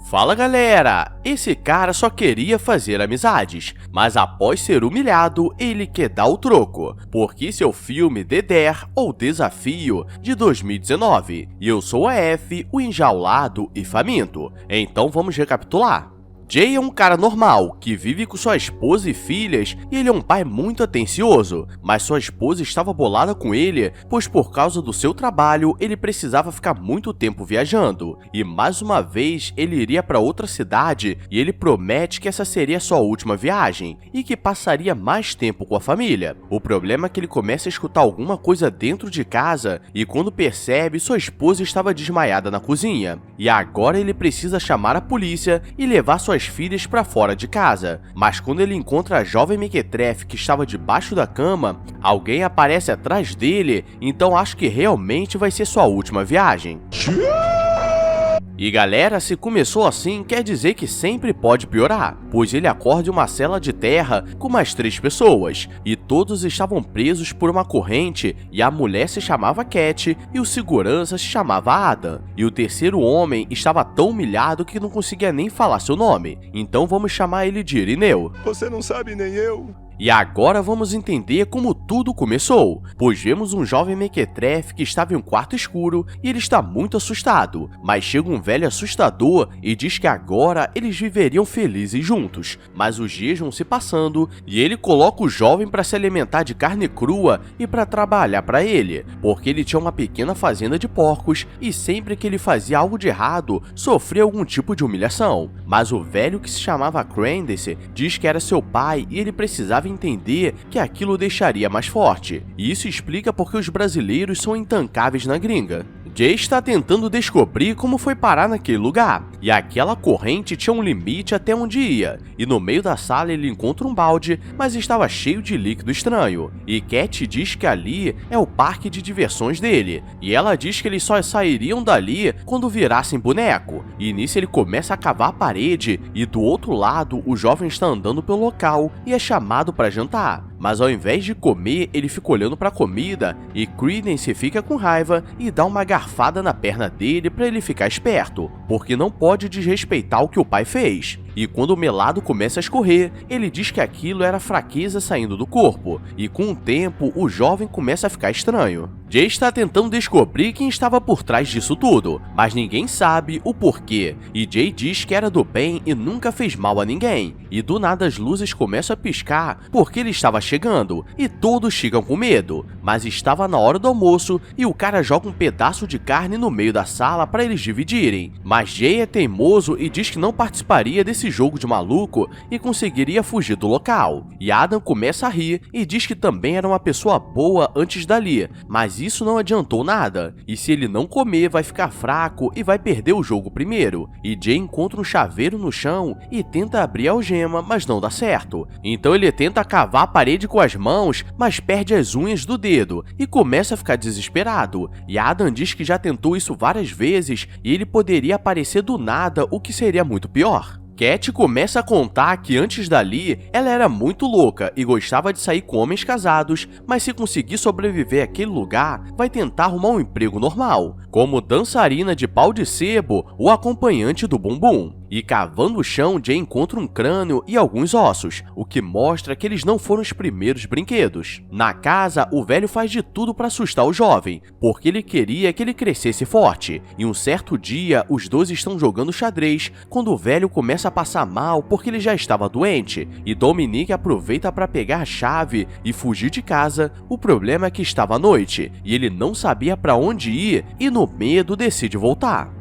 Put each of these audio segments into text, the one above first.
Fala galera, esse cara só queria fazer amizades, mas após ser humilhado, ele quer dar o troco, porque esse é o filme The Dare ou Desafio de 2019, e eu sou a F, o enjaulado e faminto, então vamos recapitular. Jay é um cara normal, que vive com sua esposa e filhas, e ele é um pai muito atencioso, mas sua esposa estava bolada com ele, pois por causa do seu trabalho, ele precisava ficar muito tempo viajando, e mais uma vez ele iria para outra cidade, e ele promete que essa seria sua última viagem, e que passaria mais tempo com a família. O problema é que ele começa a escutar alguma coisa dentro de casa, e quando percebe, sua esposa estava desmaiada na cozinha, e agora ele precisa chamar a polícia e levar suas filhas para fora de casa, mas quando ele encontra a jovem mequetrefe que estava debaixo da cama, alguém aparece atrás dele, então acho que realmente vai ser sua última viagem. E galera, se começou assim, quer dizer que sempre pode piorar, pois ele acorda em uma cela de terra com mais 3 pessoas, e todos estavam presos por uma corrente, e a mulher se chamava Cat, e o segurança se chamava Adam, e o terceiro homem estava tão humilhado que não conseguia nem falar seu nome, então vamos chamar ele de Irineu. Você não sabe nem eu. E agora vamos entender como tudo começou, pois vemos um jovem mequetrefe que estava em um quarto escuro e ele está muito assustado, mas chega um velho assustador e diz que agora eles viveriam felizes juntos, mas os dias vão se passando e ele coloca o jovem para se alimentar de carne crua e para trabalhar para ele, porque ele tinha uma pequena fazenda de porcos e sempre que ele fazia algo de errado, sofria algum tipo de humilhação, mas o velho que se chamava Candace diz que era seu pai e ele precisava entender que aquilo o deixaria mais forte, e isso explica porque os brasileiros são intancáveis na gringa. Jay está tentando descobrir como foi parar naquele lugar, e aquela corrente tinha um limite até onde ia, e no meio da sala ele encontra um balde, mas estava cheio de líquido estranho, e Cat diz que ali é o parque de diversões dele, e ela diz que eles só sairiam dali quando virassem boneco, e nisso ele começa a cavar a parede, e do outro lado o jovem está andando pelo local e é chamado para jantar. Mas ao invés de comer, ele fica olhando para a comida e Creedence fica com raiva e dá uma garfada na perna dele para ele ficar esperto, porque não pode desrespeitar o que o pai fez. E quando o melado começa a escorrer, ele diz que aquilo era fraqueza saindo do corpo, e com o tempo o jovem começa a ficar estranho. Jay está tentando descobrir quem estava por trás disso tudo, mas ninguém sabe o porquê, e Jay diz que era do bem e nunca fez mal a ninguém, e do nada as luzes começam a piscar porque ele estava chegando, e todos ficam com medo, mas estava na hora do almoço e o cara joga um pedaço de carne no meio da sala para eles dividirem, mas Jay é teimoso e diz que não participaria desse jogo de maluco e conseguiria fugir do local, e Adam começa a rir e diz que também era uma pessoa boa antes dali, mas isso não adiantou nada, e se ele não comer vai ficar fraco e vai perder o jogo primeiro, e Jay encontra um chaveiro no chão e tenta abrir a algema, mas não dá certo, então ele tenta cavar a parede com as mãos, mas perde as unhas do dedo e começa a ficar desesperado, e Adam diz que já tentou isso várias vezes e ele poderia aparecer do nada, o que seria muito pior. Cat começa a contar que antes dali ela era muito louca e gostava de sair com homens casados, mas se conseguir sobreviver àquele lugar, vai tentar arrumar um emprego normal, como dançarina de pau de sebo ou acompanhante do bumbum. E cavando o chão, Jay encontra um crânio e alguns ossos, o que mostra que eles não foram os primeiros brinquedos. Na casa, o velho faz de tudo para assustar o jovem, porque ele queria que ele crescesse forte. E um certo dia, os dois estão jogando xadrez, quando o velho começa a passar mal porque ele já estava doente, e Dominique aproveita para pegar a chave e fugir de casa. O problema é que estava à noite, e ele não sabia para onde ir, e no medo decide voltar.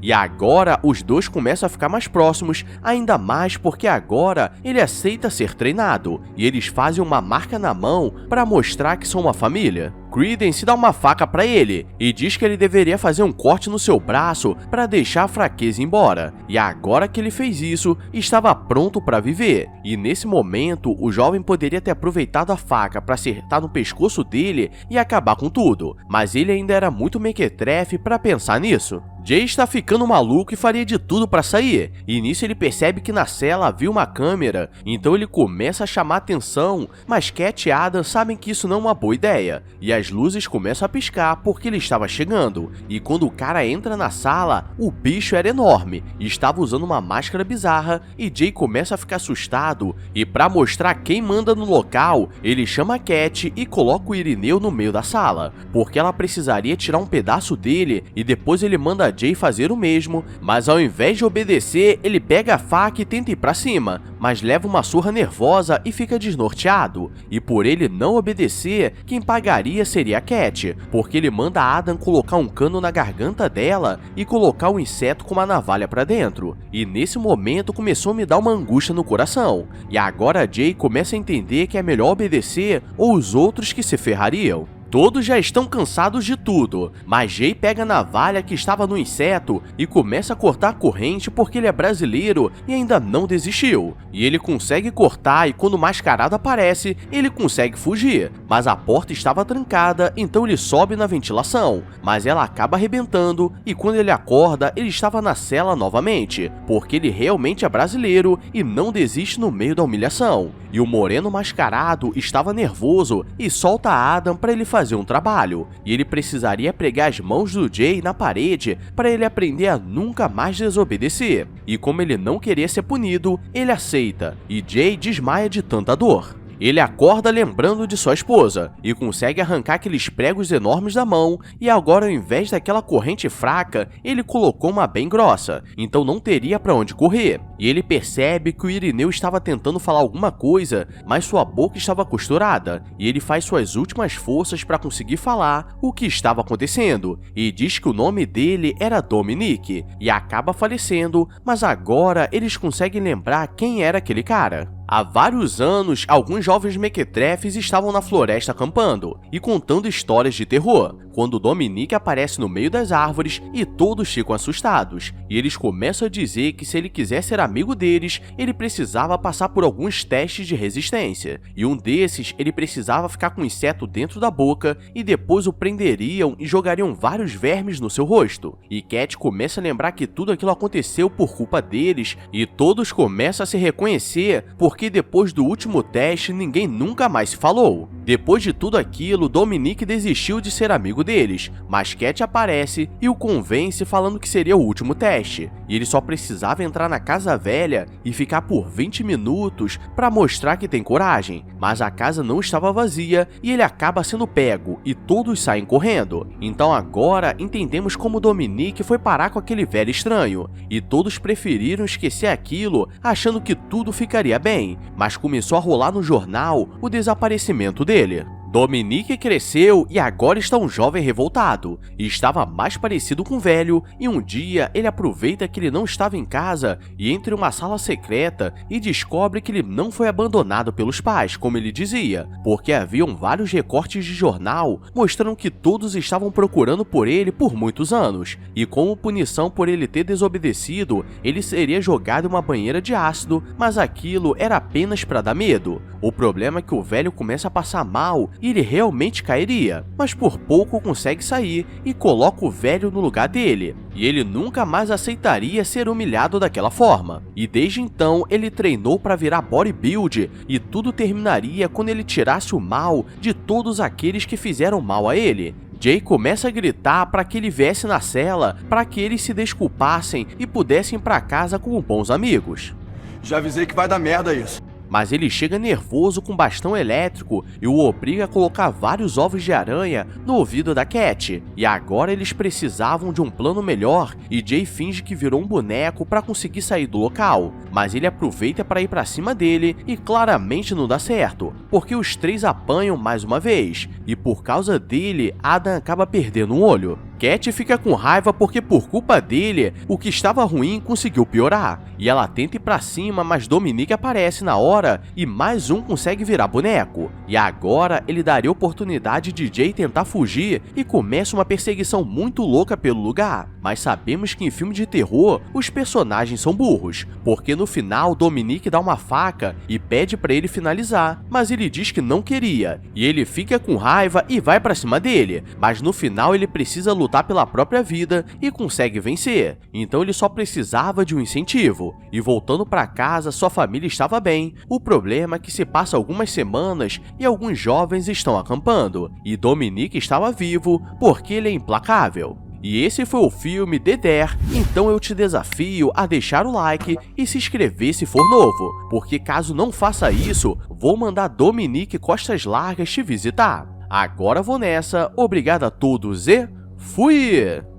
E agora os dois começam a ficar mais próximos, ainda mais porque agora ele aceita ser treinado, e eles fazem uma marca na mão para mostrar que são uma família. Creedence dá uma faca para ele e diz que ele deveria fazer um corte no seu braço para deixar a fraqueza embora, e agora que ele fez isso, estava pronto para viver, e nesse momento o jovem poderia ter aproveitado a faca para acertar no pescoço dele e acabar com tudo, mas ele ainda era muito mequetrefe para pensar nisso. Jay está ficando maluco e faria de tudo para sair, e nisso ele percebe que na cela havia uma câmera, então ele começa a chamar atenção, mas Cat e Adam sabem que isso não é uma boa ideia, e as luzes começam a piscar porque ele estava chegando, e quando o cara entra na sala, o bicho era enorme, e estava usando uma máscara bizarra, e Jay começa a ficar assustado, e para mostrar quem manda no local, ele chama a Cat e coloca o Irineu no meio da sala, porque ela precisaria tirar um pedaço dele, e depois ele manda Jay fazer o mesmo, mas ao invés de obedecer, ele pega a faca e tenta ir pra cima, mas leva uma surra nervosa e fica desnorteado. E por ele não obedecer, quem pagaria seria a Cat, porque ele manda Adam colocar um cano na garganta dela e colocar um inseto com uma navalha pra dentro. E nesse momento começou a me dar uma angústia no coração. E agora Jay começa a entender que é melhor obedecer ou os outros que se ferrariam. Todos já estão cansados de tudo, mas Jay pega a navalha que estava no inseto e começa a cortar a corrente porque ele é brasileiro e ainda não desistiu. E ele consegue cortar e quando o mascarado aparece, ele consegue fugir, mas a porta estava trancada, então ele sobe na ventilação, mas ela acaba arrebentando e quando ele acorda, ele estava na cela novamente, porque ele realmente é brasileiro e não desiste no meio da humilhação. E o moreno mascarado estava nervoso e solta Adam para ele fazer um trabalho, e ele precisaria pregar as mãos do Jay na parede para ele aprender a nunca mais desobedecer. E como ele não queria ser punido, ele aceita, e Jay desmaia de tanta dor. Ele acorda lembrando de sua esposa e consegue arrancar aqueles pregos enormes da mão e agora ao invés daquela corrente fraca, ele colocou uma bem grossa, então não teria para onde correr. E ele percebe que o Irineu estava tentando falar alguma coisa, mas sua boca estava costurada e ele faz suas últimas forças para conseguir falar o que estava acontecendo e diz que o nome dele era Dominique e acaba falecendo, mas agora eles conseguem lembrar quem era aquele cara. Há vários anos, alguns jovens mequetrefes estavam na floresta acampando e contando histórias de terror, quando Dominique aparece no meio das árvores e todos ficam assustados, e eles começam a dizer que se ele quiser ser amigo deles, ele precisava passar por alguns testes de resistência, e um desses ele precisava ficar com um inseto dentro da boca e depois o prenderiam e jogariam vários vermes no seu rosto, e Cat começa a lembrar que tudo aquilo aconteceu por culpa deles e todos começam a se reconhecer porque depois do último teste ninguém nunca mais se falou. Depois de tudo aquilo, Dominique desistiu de ser amigo deles, mas Cat aparece e o convence falando que seria o último teste, e ele só precisava entrar na casa velha e ficar por 20 minutos para mostrar que tem coragem, mas a casa não estava vazia e ele acaba sendo pego e todos saem correndo. Então agora entendemos como Dominique foi parar com aquele velho estranho, e todos preferiram esquecer aquilo achando que tudo ficaria bem, mas começou a rolar no jornal o desaparecimento dele. Dominique cresceu e agora está um jovem revoltado, e estava mais parecido com um velho, e um dia ele aproveita que ele não estava em casa e entra em uma sala secreta e descobre que ele não foi abandonado pelos pais, como ele dizia, porque haviam vários recortes de jornal mostrando que todos estavam procurando por ele por muitos anos, e como punição por ele ter desobedecido, ele seria jogado em uma banheira de ácido, mas aquilo era apenas para dar medo. O problema é que o velho começa a passar mal e ele realmente cairia, mas por pouco consegue sair e coloca o velho no lugar dele, e ele nunca mais aceitaria ser humilhado daquela forma, e desde então ele treinou para virar bodybuilder e tudo terminaria quando ele tirasse o mal de todos aqueles que fizeram mal a ele. Jay começa a gritar para que ele viesse na cela para que eles se desculpassem e pudessem ir para casa como bons amigos. Já avisei que vai dar merda isso. Mas ele chega nervoso com bastão elétrico e o obriga a colocar vários ovos de aranha no ouvido da Cat. E agora eles precisavam de um plano melhor e Jay finge que virou um boneco para conseguir sair do local. Mas ele aproveita para ir para cima dele e claramente não dá certo, porque os três apanham mais uma vez. E por causa dele, Adam acaba perdendo um olho. Cat fica com raiva porque por culpa dele, o que estava ruim conseguiu piorar. E ela tenta ir pra cima, mas Dominique aparece na hora e mais um consegue virar boneco. E agora ele daria oportunidade de Jay tentar fugir e começa uma perseguição muito louca pelo lugar. Mas sabemos que em filme de terror, os personagens são burros, porque no final Dominique dá uma faca e pede pra ele finalizar, mas ele diz que não queria. E ele fica com raiva e vai pra cima dele, mas no final ele precisa lutar lutar pela própria vida e consegue vencer. Então ele só precisava de um incentivo. E voltando para casa, sua família estava bem. O problema é que se passa algumas semanas e alguns jovens estão acampando. E Dominique estava vivo porque ele é implacável. E esse foi o filme The Dare, então eu te desafio a deixar o like e se inscrever se for novo, porque caso não faça isso, vou mandar Dominique Costas Largas te visitar. Agora vou nessa, obrigado a todos e fui!